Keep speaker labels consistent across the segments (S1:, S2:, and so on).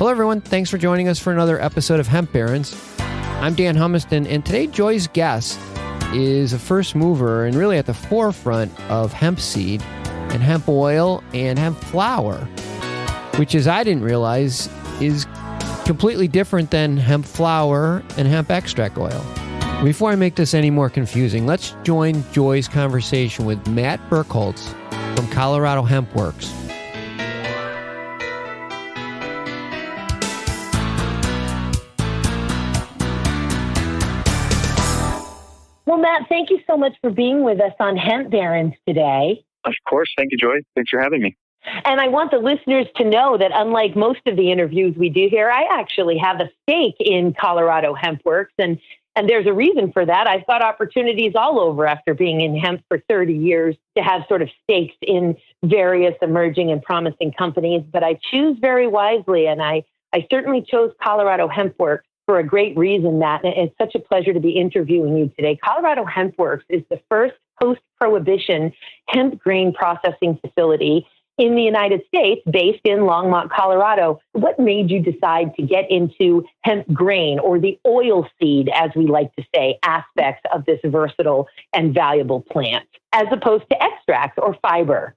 S1: Hello, everyone. Thanks for joining us for another episode of Hemp Barons. I'm Dan Humiston, and today Joy's guest is a first mover and really at the forefront of hemp seed and hemp oil and hemp flour, which, as I didn't realize, is completely different than hemp flour and hemp extract oil. Before I make this any more confusing, let's join Joy's conversation with Matt Birkholz from Colorado Hemp Works.
S2: Well, Matt, thank you so much for being with us on Hemp Barons today.
S3: Of course. Thank you, Joy. Thanks for having me.
S2: And I want the listeners to know that unlike most of the interviews we do here, I actually have a stake in Colorado Hemp Works. And there's a reason for that. I've got opportunities all over after being in hemp for 30 years to have sort of stakes in various emerging and promising companies. But I choose very wisely. And I certainly chose Colorado Hemp Works for a great reason, Matt. And it's such a pleasure to be interviewing you today. Colorado Hemp Works is the first post-prohibition hemp grain processing facility in the United States, based in Longmont, Colorado. What made you decide to get into hemp grain, or the oil seed, as we like to say, aspects of this versatile and valuable plant, as opposed to extracts or fiber?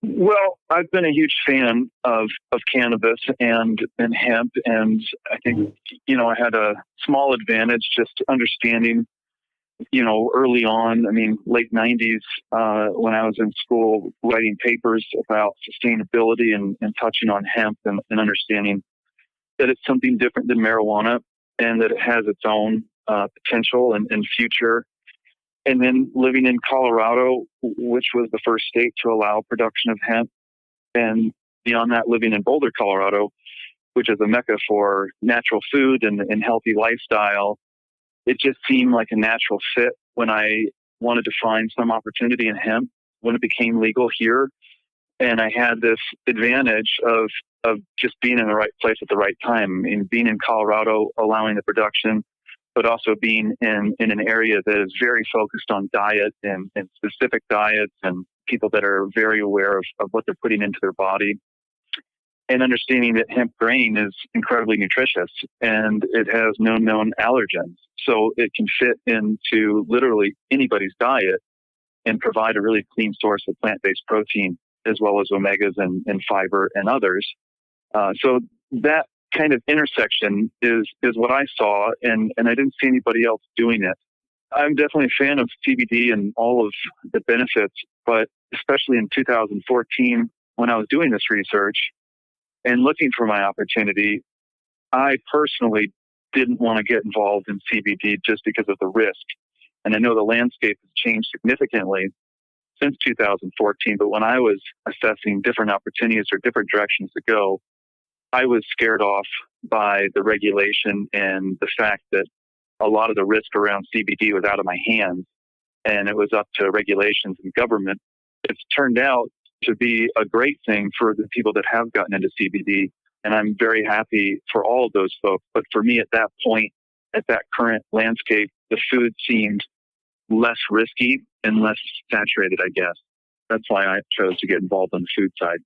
S3: Well, I've been a huge fan of cannabis and hemp, and I think, I had a small advantage just understanding, early on, late 90s, when I was in school, writing papers about sustainability and touching on hemp and understanding that it's something different than marijuana and that it has its own potential and future. And then living in Colorado, which was the first state to allow production of hemp, and beyond that, living in Boulder, Colorado, which is a mecca for natural food and healthy lifestyle, it just seemed like a natural fit when I wanted to find some opportunity in hemp when it became legal here. And I had this advantage of just being in the right place at the right time, and being in Colorado, allowing the production, but also being in an area that is very focused on diet and specific diets and people that are very aware of what they're putting into their body, and understanding that hemp grain is incredibly nutritious and it has no known allergens. So it can fit into literally anybody's diet and provide a really clean source of plant-based protein, as well as omegas and fiber and others. So that kind of intersection is what I saw, and I didn't see anybody else doing it. I'm definitely a fan of CBD and all of the benefits, but especially in 2014, when I was doing this research and looking for my opportunity, I personally didn't want to get involved in CBD just because of the risk. And I know the landscape has changed significantly since 2014, but when I was assessing different opportunities or different directions to go, I was scared off by the regulation and the fact that a lot of the risk around CBD was out of my hands, and it was up to regulations and government. It's turned out to be a great thing for the people that have gotten into CBD, and I'm very happy for all of those folks. But for me at that point, at that current landscape, the food seemed less risky and less saturated, I guess. That's why I chose to get involved on the food side,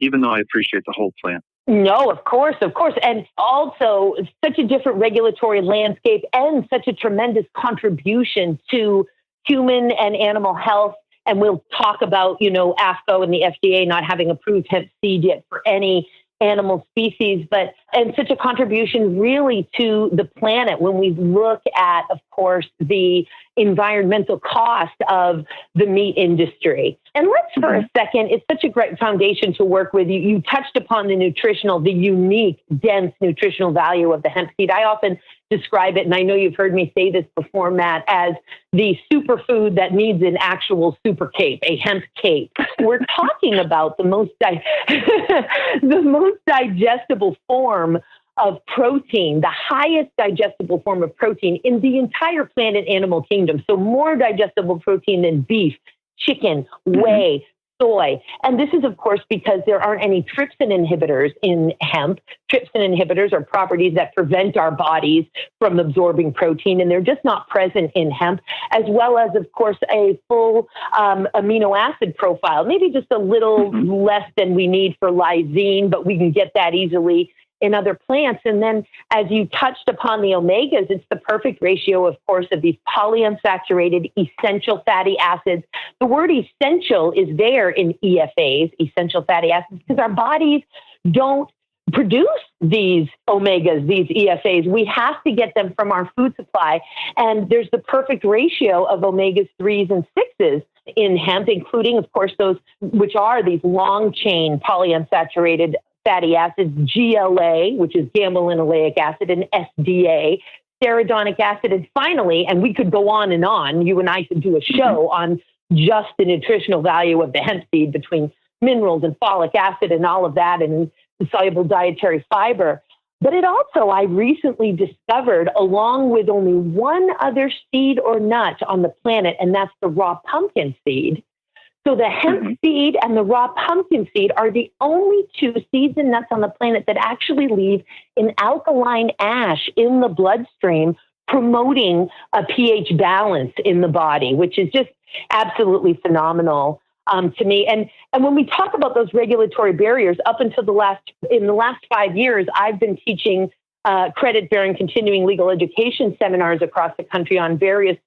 S3: even though I appreciate the whole plant.
S2: No, of course. And also such a different regulatory landscape and such a tremendous contribution to human and animal health. And we'll talk about, ASCO and the FDA not having approved hemp seed yet for any animal species, and such a contribution really to the planet when we look at, of course, the environmental cost of the meat industry. And let's for a second, it's such a great foundation to work with. You touched upon the unique, dense nutritional value of the hemp seed. I often describe it, and I know you've heard me say this before, Matt, as the superfood that needs an actual super cape, a hemp cape. We're talking about the most digestible form of protein, the highest digestible form of protein in the entire plant and animal kingdom. So more digestible protein than beef, chicken, whey, soy. And this is, of course, because there aren't any trypsin inhibitors in hemp. Trypsin inhibitors are properties that prevent our bodies from absorbing protein, and they're just not present in hemp, as well as, of course, a full amino acid profile, maybe just a little less than we need for lysine, but we can get that easily in other plants. And then as you touched upon the omegas, it's the perfect ratio, of course, of these polyunsaturated essential fatty acids. The word essential is there in EFAs, essential fatty acids, because our bodies don't produce these omegas, these EFAs. We have to get them from our food supply. And there's the perfect ratio of omegas 3s and 6s in hemp, including, of course, those which are these long chain polyunsaturated fatty acids, GLA, which is gamma-linoleic acid, and SDA, stearidonic acid. And finally, and we could go on, you and I could do a show on just the nutritional value of the hemp seed between minerals and folic acid and all of that, and soluble dietary fiber. But it also, I recently discovered, along with only one other seed or nut on the planet, and that's the raw pumpkin seed. So the hemp seed and the raw pumpkin seed are the only two seeds and nuts on the planet that actually leave an alkaline ash in the bloodstream, promoting a pH balance in the body, which is just absolutely phenomenal to me. And when we talk about those regulatory barriers, up until in the last 5 years, I've been teaching credit-bearing continuing legal education seminars across the country on various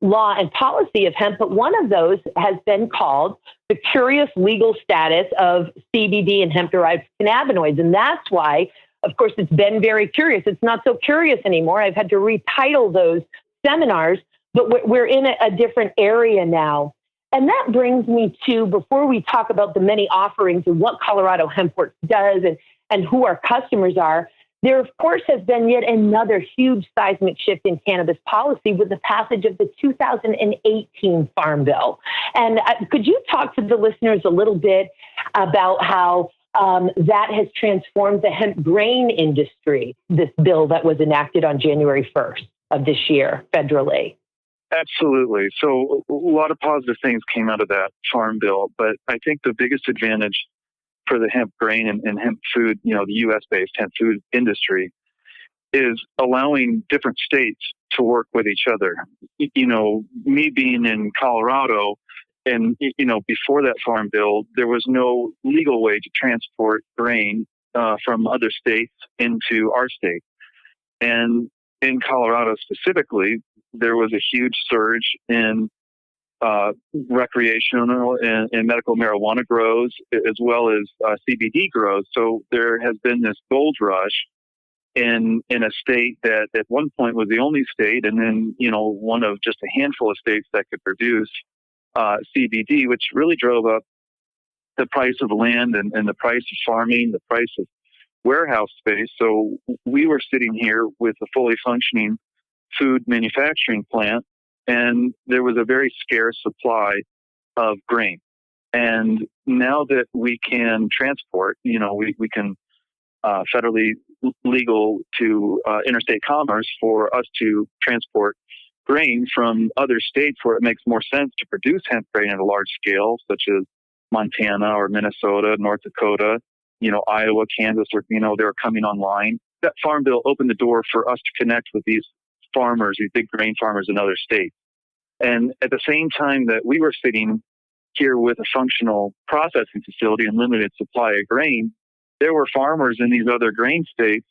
S2: law and policy of hemp. But one of those has been called the curious legal status of CBD and hemp-derived cannabinoids. And that's why, of course, it's been very curious. It's not so curious anymore. I've had to retitle those seminars, but we're in a different area now. And that brings me to, before we talk about the many offerings and what Colorado Hemp Works does and who our customers are, there, of course, has been yet another huge seismic shift in cannabis policy with the passage of the 2018 Farm Bill. And could you talk to the listeners a little bit about how that has transformed the hemp grain industry, this bill that was enacted on January 1st of this year federally?
S3: Absolutely. So a lot of positive things came out of that farm bill, but I think the biggest advantage for the hemp grain and hemp food, the U.S.-based hemp food industry, is allowing different states to work with each other. Me being in Colorado, and before that farm bill, there was no legal way to transport grain from other states into our state. And in Colorado specifically, there was a huge surge in recreational and medical marijuana grows, as well as CBD grows. So there has been this gold rush in a state that at one point was the only state, and then one of just a handful of states that could produce CBD, which really drove up the price of land and the price of farming, the price of warehouse space. So we were sitting here with a fully functioning food manufacturing plant, and there was a very scarce supply of grain. And now that we can transport, we can federally legal to interstate commerce for us to transport grain from other states where it makes more sense to produce hemp grain at a large scale, such as Montana or Minnesota, North Dakota, Iowa, Kansas, or, they're coming online. That farm bill opened the door for us to connect with these farmers, these big grain farmers in other states. And at the same time that we were sitting here with a functional processing facility and limited supply of grain, there were farmers in these other grain states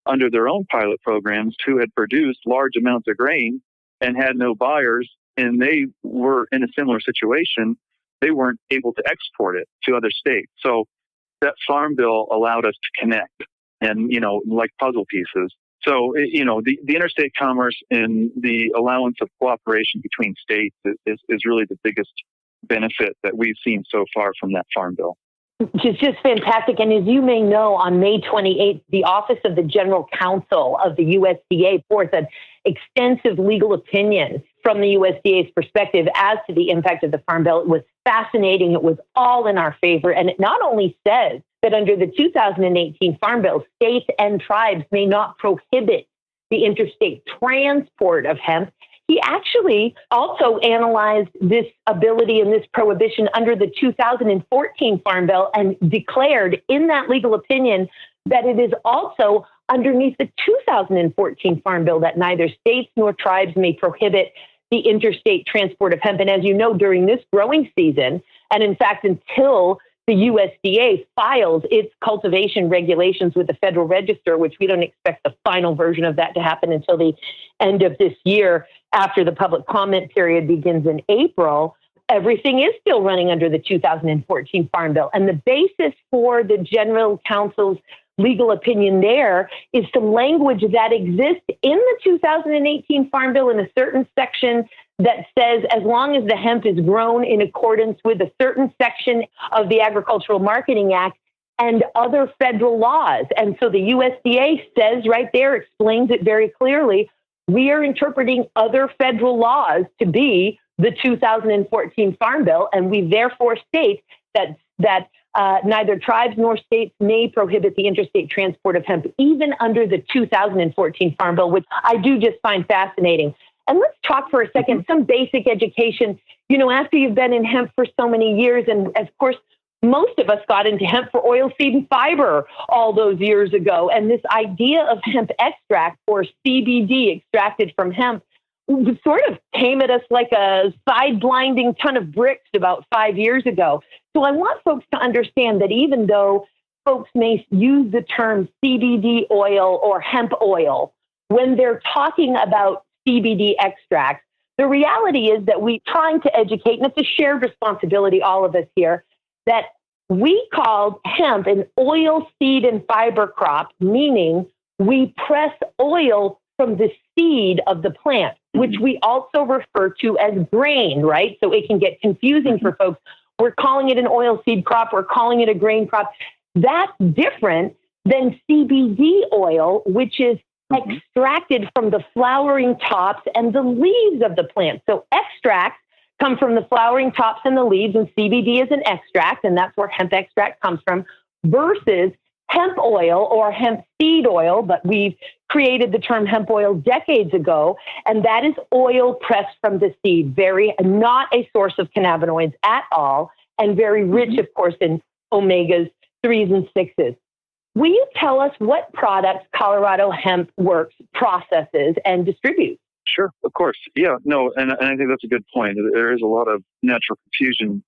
S3: under their own pilot programs who had produced large amounts of grain and had no buyers, and they were in a similar situation. They weren't able to export it to other states. So that farm bill allowed us to connect and, like puzzle pieces. So, the interstate commerce and the allowance of cooperation between states is really the biggest benefit that we've seen so far from that farm bill.
S2: Which is just fantastic. And as you may know, on May 28th, the Office of the General Counsel of the USDA forth an extensive legal opinion from the USDA's perspective as to the impact of the Farm Bill. It was fascinating. It was all in our favor. And it not only says that under the 2018 Farm Bill, states and tribes may not prohibit the interstate transport of hemp. He actually also analyzed this ability and this prohibition under the 2014 Farm Bill and declared in that legal opinion that it is also underneath the 2014 Farm Bill that neither states nor tribes may prohibit the interstate transport of hemp. And as you know, during this growing season, and in fact, until the USDA files its cultivation regulations with the Federal Register, which we don't expect the final version of that to happen until the end of this year, after the public comment period begins in April, everything is still running under the 2014 Farm Bill. And the basis for the General Counsel's legal opinion there is some language that exists in the 2018 Farm Bill in a certain section that says as long as the hemp is grown in accordance with a certain section of the Agricultural Marketing Act and other federal laws. And so the USDA says right there, explains it very clearly, we are interpreting other federal laws to be the 2014 Farm Bill, and we therefore state that neither tribes nor states may prohibit the interstate transport of hemp, even under the 2014 Farm Bill, which I do just find fascinating. And let's talk for a second, some basic education. You know, after you've been in hemp for so many years, and of course, most of us got into hemp for oil, seed, and fiber all those years ago. And this idea of hemp extract, or CBD extracted from hemp, sort of came at us like a side-blinding ton of bricks about 5 years ago. So I want folks to understand that even though folks may use the term CBD oil or hemp oil when they're talking about CBD extracts, the reality is that we're trying to educate, and it's a shared responsibility, all of us here, that we called hemp an oil, seed, and fiber crop, meaning we press oil from the seed of the plant, which we also refer to as grain, right? So it can get confusing for folks. We're calling it an oil seed crop. We're calling it a grain crop. That's different than CBD oil, which is extracted from the flowering tops and the leaves of the plant. So extracts come from the flowering tops and the leaves, and CBD is an extract, and that's where hemp extract comes from, versus hemp oil or hemp seed oil, but we've created the term hemp oil decades ago, and that is oil pressed from the seed, not a source of cannabinoids at all, and very rich, of course, in omegas 3s and 6s. Will you tell us what products Colorado Hemp Works processes and distributes?
S3: Sure, of course. Yeah, no, and I think that's a good point. There is a lot of natural confusion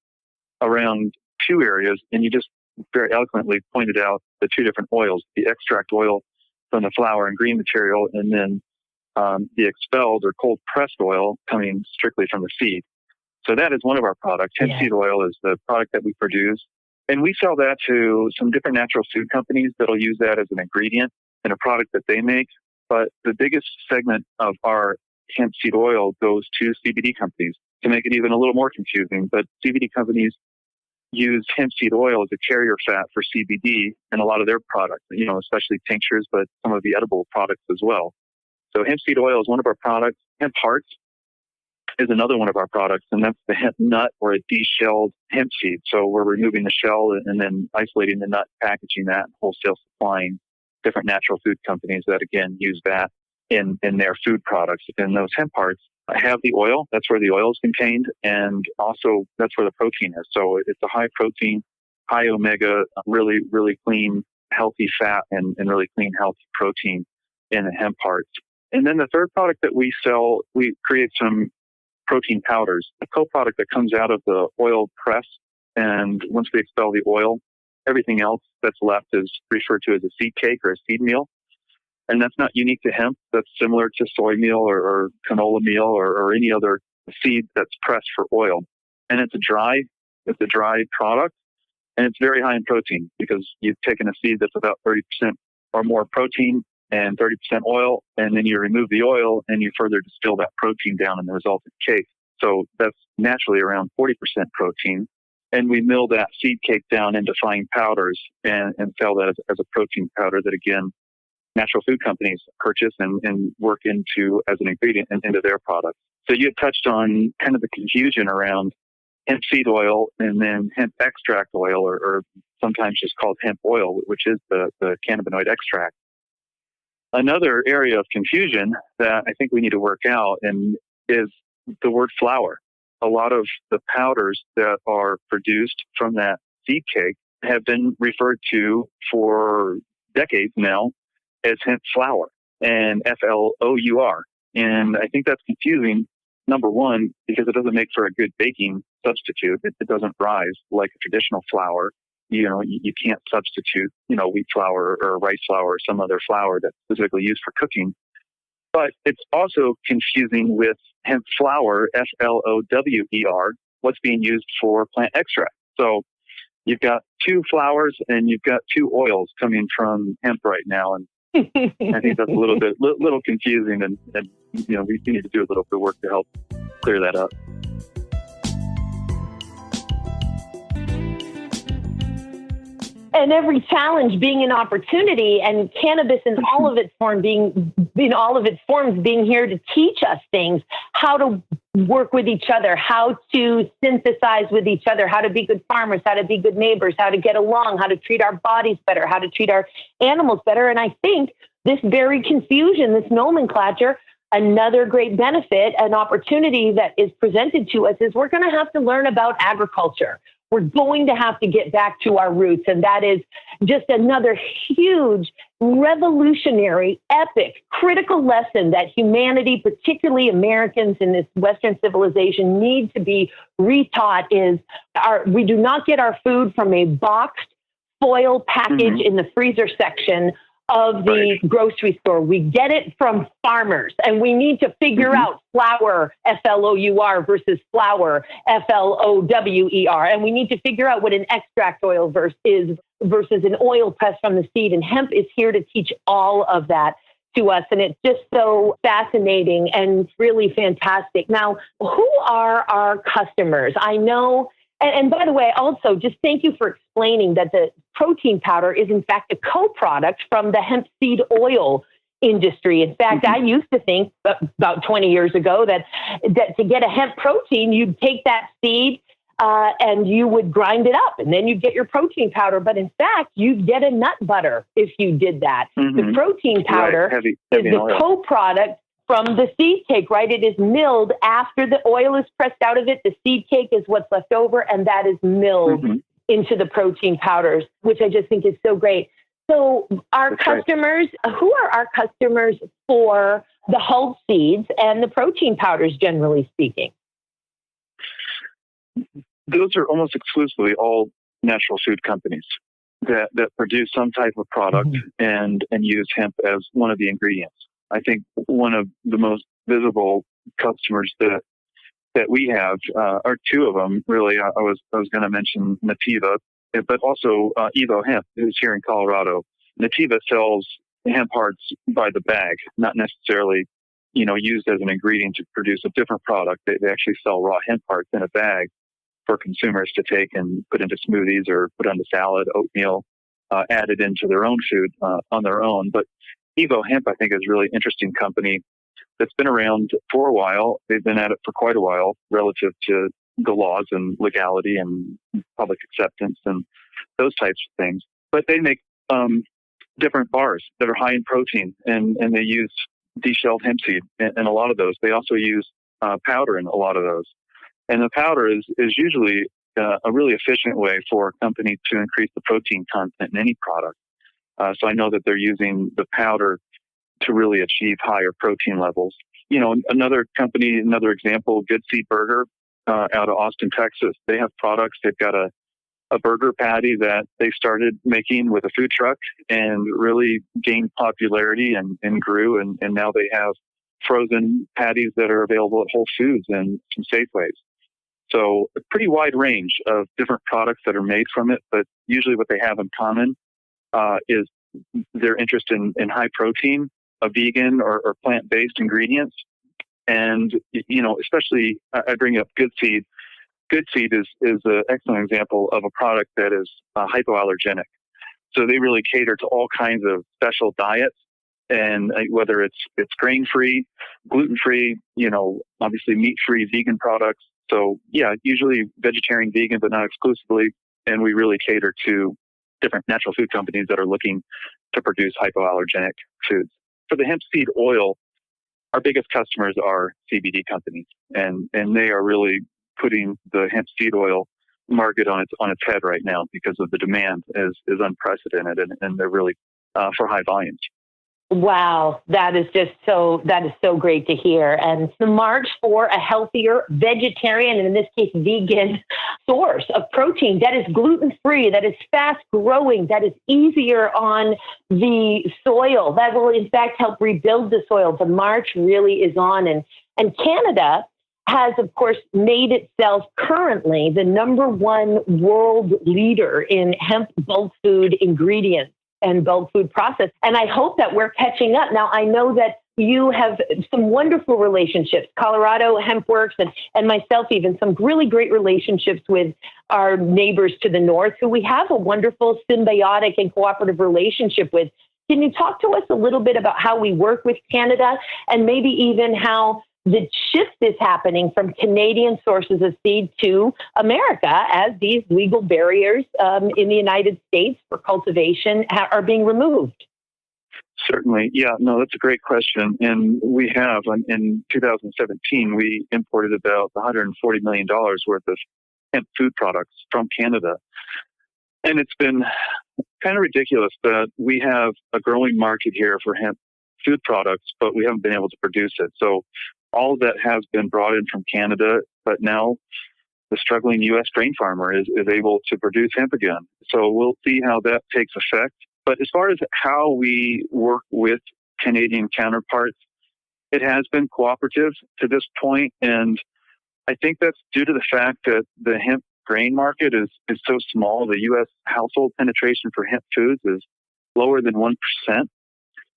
S3: around two areas, and you just very eloquently pointed out the two different oils, the extract oil from the flower and green material, and then the expelled or cold pressed oil coming strictly from the seed. So that is one of our products. Hemp Seed Oil is the product that we produce. And we sell that to some different natural food companies that'll use that as an ingredient in a product that they make. But the biggest segment of our hemp seed oil goes to CBD companies, to make it even a little more confusing. But CBD companies use hemp seed oil as a carrier fat for CBD in a lot of their products, you know, especially tinctures, but some of the edible products as well. So hemp seed oil is one of our products. Hemp hearts is another one of our products, and that's the hemp nut or a deshelled hemp seed. So we're removing the shell and then isolating the nut, packaging that, and wholesale supplying different natural food companies that, again, use that in their food products. And those hemp hearts have the oil. That's where the oil is contained. And also that's where the protein is. So it's a high protein, high omega, really, really clean, healthy fat and really clean, healthy protein in the hemp hearts. And then the third product that we sell, we create some protein powders, a co-product that comes out of the oil press. And once we expel the oil, everything else that's left is referred to as a seed cake or a seed meal. And that's not unique to hemp. That's similar to soy meal or canola meal or any other seed that's pressed for oil. And it's a dry product, and it's very high in protein because you've taken a seed that's about 30% or more protein and 30% oil, and then you remove the oil and you further distill that protein down in the resultant cake. So that's naturally around 40% protein. And we mill that seed cake down into fine powders and sell that as a protein powder that, again, natural food companies purchase and work into as an ingredient into their products. So you had touched on kind of the confusion around hemp seed oil and then hemp extract oil, or sometimes just called hemp oil, which is the cannabinoid extract. Another area of confusion that I think we need to work out is the word flower. A lot of the powders that are produced from that seed cake have been referred to for decades now as hemp flour and FLOUR. And I think that's confusing, number one, because it doesn't make for a good baking substitute. It doesn't rise like a traditional flour. you can't substitute, wheat flour or rice flour or some other flour that's specifically used for cooking. But it's also confusing with hemp flower, FLOWER, what's being used for plant extract. So you've got two flours and you've got two oils coming from hemp right now. And I think that's a little confusing. And we need to do a little bit of work to help clear that up.
S2: And every challenge being an opportunity, and cannabis in all of its forms being here to teach us things, how to work with each other, how to synthesize with each other, how to be good farmers, how to be good neighbors, how to get along, how to treat our bodies better, how to treat our animals better. And I think this very confusion, this nomenclature, another great benefit, an opportunity that is presented to us is we're going to have to learn about agriculture. We're going to have to get back to our roots. And that is just another huge, revolutionary, epic, critical lesson that humanity, particularly Americans in this Western civilization, need to be retaught is we do not get our food from a boxed foil package in the freezer section of the grocery store. We get it from farmers, and we need to figure out flour, FLOUR, versus flour, FLOWER. And we need to figure out what an extract oil is versus an oil pressed from the seed. And hemp is here to teach all of that to us. And it's just so fascinating and really fantastic. Now, who are our customers? I know. And by the way, also, just thank you for explaining that the protein powder is, in fact, a co-product from the hemp seed oil industry. In fact, I used to think about 20 years ago that to get a hemp protein, you'd take that seed and you would grind it up, and then you'd get your protein powder. But in fact, you'd get a nut butter if you did that. The protein powder
S3: heavy
S2: is the
S3: oil.
S2: co-product from the seed cake, right? It is milled after the oil is pressed out of it. The seed cake is what's left over, and that is milled into the protein powders, which I just think is so great. So our customers, who are our customers for the hulled seeds and the protein powders, generally speaking?
S3: Those are almost exclusively all natural food companies that produce some type of product and use hemp as one of the ingredients. I think one of the most visible customers that we have are two of them. Really, I was going to mention Nativa, but also Evo Hemp, who's here in Colorado. Nativa sells hemp hearts by the bag, not necessarily used as an ingredient to produce a different product. They actually sell raw hemp hearts in a bag for consumers to take and put into smoothies or put onto salad, oatmeal, added into their own food on their own. But Evo Hemp, I think, is a really interesting company that's been around for a while. They've been at it for quite a while relative to the laws and legality and public acceptance and those types of things. But they make different bars that are high in protein, and they use deshelled hemp seed in a lot of those. They also use powder in a lot of those. And the powder is usually a really efficient way for a company to increase the protein content in any product. So I know that they're using the powder to really achieve higher protein levels. Another company, another example, Good Seed Burger out of Austin, Texas. They have products. They've got a burger patty that they started making with a food truck and really gained popularity and grew. And now they have frozen patties that are available at Whole Foods and some Safeways. So a pretty wide range of different products that are made from it, but usually what they have in common is their interest in high protein, a vegan or plant-based ingredients. And, especially I bring up Good Seed. Good Seed is an excellent example of a product that is hypoallergenic. So they really cater to all kinds of special diets, and whether it's grain-free, gluten-free, obviously meat-free, vegan products. So yeah, usually vegetarian, vegan, but not exclusively. And we really cater to different natural food companies that are looking to produce hypoallergenic foods. For the hemp seed oil, our biggest customers are CBD companies, and they are really putting the hemp seed oil market on its head right now because of the demand is unprecedented, and they're really for high volumes.
S2: Wow, that is so great to hear. And the march for a healthier vegetarian, and in this case, vegan source of protein that is gluten-free, that is fast-growing, that is easier on the soil, that will in fact help rebuild the soil. The march really is on. And Canada has, of course, made itself currently the #1 world leader in hemp bulk food ingredients and bulk food process. And I hope that we're catching up. Now, I know that you have some wonderful relationships, Colorado Hemp Works and myself, even some really great relationships with our neighbors to the north who we have a wonderful symbiotic and cooperative relationship with. Can you talk to us a little bit about how we work with Canada and maybe even how the shift is happening from Canadian sources of seed to America as these legal barriers in the United States for cultivation are being removed?
S3: Certainly. Yeah, no, that's a great question. And we have, in 2017, we imported about $140 million worth of hemp food products from Canada. And it's been kind of ridiculous that we have a growing market here for hemp food products, but we haven't been able to produce it. So all of that has been brought in from Canada, but now the struggling U.S. grain farmer is able to produce hemp again. So we'll see how that takes effect. But as far as how we work with Canadian counterparts, it has been cooperative to this point, and I think that's due to the fact that the hemp grain market is so small. The U.S. household penetration for hemp foods is lower than 1%.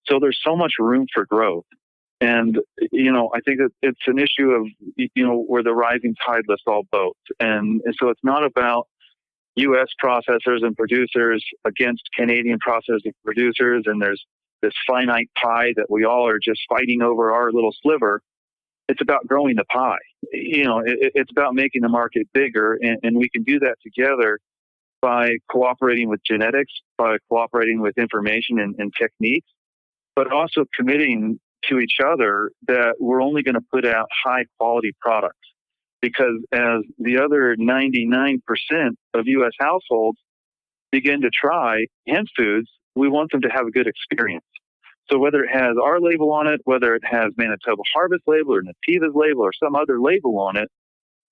S3: So there's so much room for growth. And, I think that it's an issue of, where the rising tide lifts all boats. And so it's not about U.S. processors and producers against Canadian processors and producers. And there's this finite pie that we all are just fighting over our little sliver. It's about growing the pie. It's about making the market bigger. And we can do that together by cooperating with genetics, by cooperating with information and techniques, but also committing to each other that we're only going to put out high quality products, because as the other 99% of U.S. households begin to try hemp foods, we want them to have a good experience. So whether it has our label on it, whether it has Manitoba Harvest label or Nativa's label or some other label on it,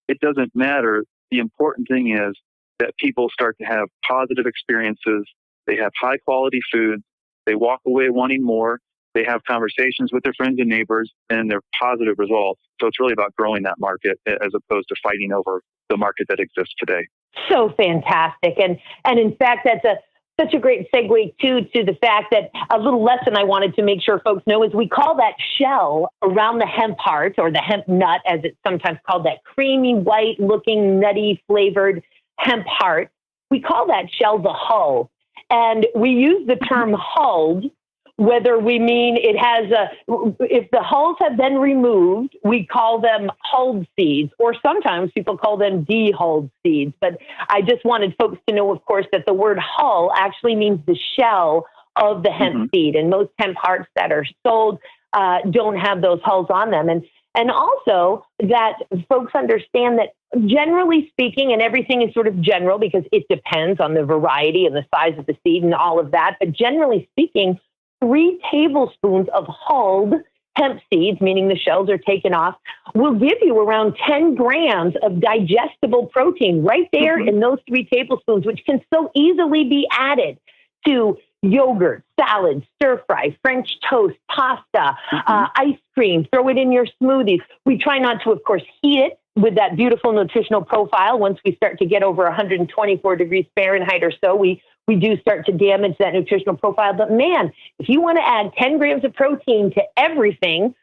S3: it doesn't matter. The important thing is that people start to have positive experiences. They have high quality food. They walk away wanting more. They have conversations with their friends and neighbors, and they're positive results. So it's really about growing that market as opposed to fighting over the market that exists today.
S2: So fantastic. And in fact, that's such a great segue to the fact that a little lesson I wanted to make sure folks know is we call that shell around the hemp heart, or the hemp nut, as it's sometimes called, that creamy, white looking, nutty flavored hemp heart. We call that shell the hull. And we use the term hulled, whether we mean it has if the hulls have been removed, we call them hulled seeds, or sometimes people call them de-hulled seeds. But I just wanted folks to know, of course, that the word hull actually means the shell of the hemp seed. And most hemp hearts that are sold don't have those hulls on them. And also that folks understand that generally speaking, and everything is sort of general because it depends on the variety and the size of the seed and all of that, but generally speaking, 3 tablespoons of hulled hemp seeds, meaning the shells are taken off, will give you around 10 grams of digestible protein right there in those 3 tablespoons, which can so easily be added to yogurt, salad, stir fry, French toast, pasta, ice cream, throw it in your smoothies. We try not to, of course, heat it with that beautiful nutritional profile. Once we start to get over 124 degrees Fahrenheit or so, we do start to damage that nutritional profile. But man, if you want to add 10 grams of protein to everything,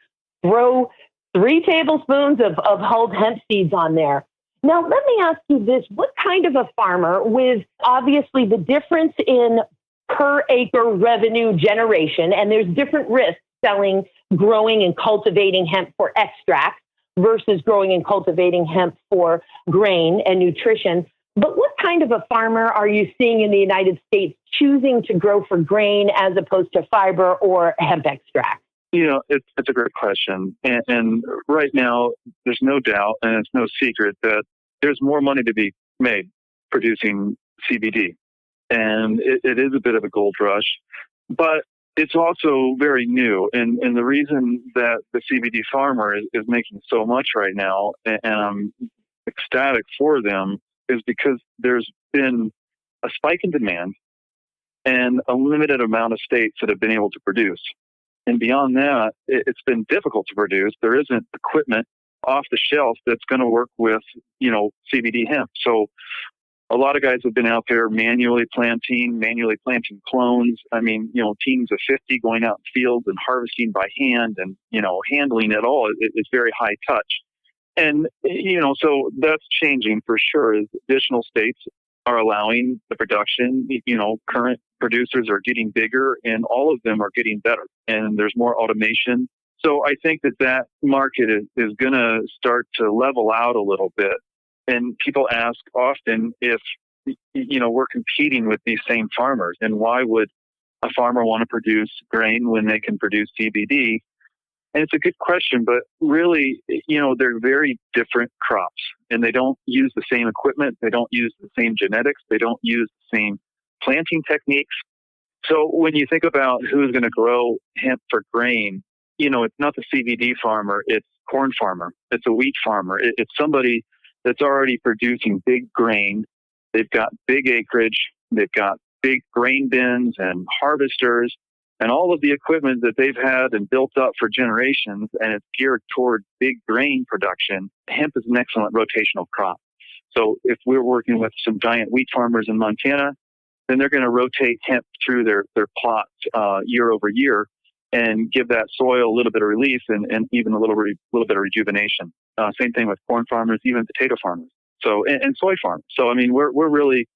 S2: throw 3 tablespoons of hulled hemp seeds on there. Now, let me ask you this. What kind of a farmer, with obviously the difference in per acre revenue generation, and there's different risks selling, growing and cultivating hemp for extracts versus growing and cultivating hemp for grain and nutrition. But what kind of a farmer are you seeing in the United States choosing to grow for grain as opposed to fiber or hemp extract?
S3: It's a great question. And right now, there's no doubt, and it's no secret, that there's more money to be made producing CBD. And it is a bit of a gold rush. But it's also very new. And the reason that the CBD farmer is making so much right now, and I'm ecstatic for them, is because there's been a spike in demand and a limited amount of states that have been able to produce. And beyond that, it's been difficult to produce. There isn't equipment off the shelf that's going to work with, CBD hemp. So a lot of guys have been out there manually planting clones. I mean, teams of 50 going out in fields and harvesting by hand and, handling it all. It's very high touch. And, so that's changing for sure as additional states are allowing the production. Current producers are getting bigger and all of them are getting better. And there's more automation. So I think that market is going to start to level out a little bit. And people ask often if, we're competing with these same farmers, and why would a farmer want to produce grain when they can produce CBD? And it's a good question, but really, they're very different crops, and they don't use the same equipment. They don't use the same genetics. They don't use the same planting techniques. So when you think about who's going to grow hemp for grain, it's not the CBD farmer, it's corn farmer, it's a wheat farmer, it's somebody that's already producing big grain. They've got big acreage, they've got big grain bins and harvesters and all of the equipment that they've had and built up for generations, and it's geared toward big grain production. Hemp is an excellent rotational crop. So if we're working with some giant wheat farmers in Montana, then they're going to rotate hemp through their plots year over year and give that soil a little bit of relief and even a little bit of rejuvenation. Same thing with corn farmers, even potato farmers. So and soy farmers. So I mean, we're really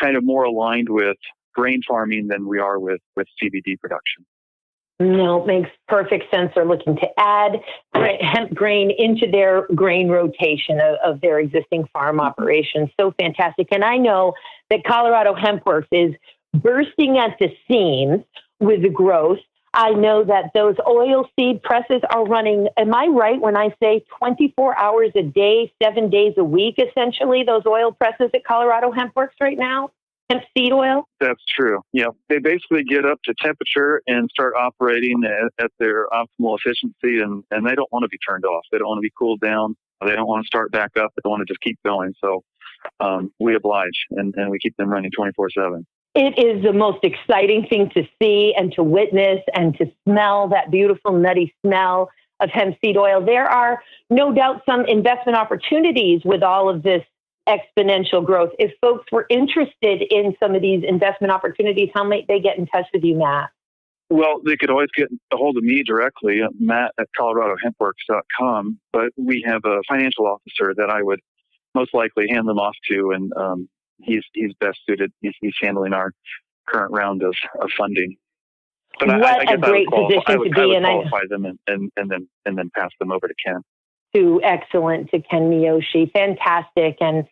S3: kind of more aligned with grain farming than we are with CBD production.
S2: No, it makes perfect sense. They're looking to add hemp grain into their grain rotation of their existing farm operations. So fantastic. And I know that Colorado Hemp Works is bursting at the seams with the growth. I know that those oil seed presses are running, am I right when I say 24 hours a day, 7 days a week, essentially, those oil presses at Colorado Hemp Works right now? Hemp seed oil?
S3: That's true. Yeah. They basically get up to temperature and start operating at their optimal efficiency, and they don't want to be turned off. They don't want to be cooled down. They don't want to start back up. They want to just keep going. So we oblige, and we keep them running 24/7.
S2: It is the most exciting thing to see and to witness and to smell that beautiful nutty smell of hemp seed oil. There are no doubt some investment opportunities with all of this exponential growth. If folks were interested in some of these investment opportunities, how might they get in touch with you, Matt?
S3: Well, they could always get a hold of me directly, Matt at ColoradoHempWorks.com, but we have a financial officer that I would most likely hand them off to, and he's best suited. He's handling our current round of funding. But
S2: what a great position to be in.
S3: I would qualify them and then pass them over to Ken.
S2: Excellent to Ken Miyoshi. Fantastic. And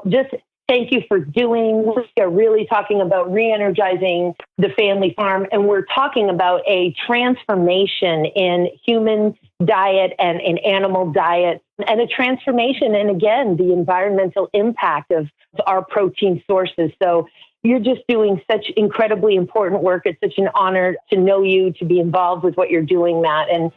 S2: just thank you for we're really talking about re-energizing the family farm. And we're talking about a transformation in human diet and in animal diet, and a transformation and again, the environmental impact of our protein sources. So you're just doing such incredibly important work. It's such an honor to know you, to be involved with what you're doing, Matt. And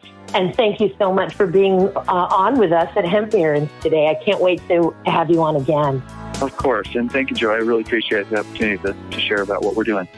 S2: thank you so much for being on with us at Hemp Barons today. I can't wait to have you on again.
S3: Of course. And thank you, Joy. I really appreciate the opportunity to share about what we're doing.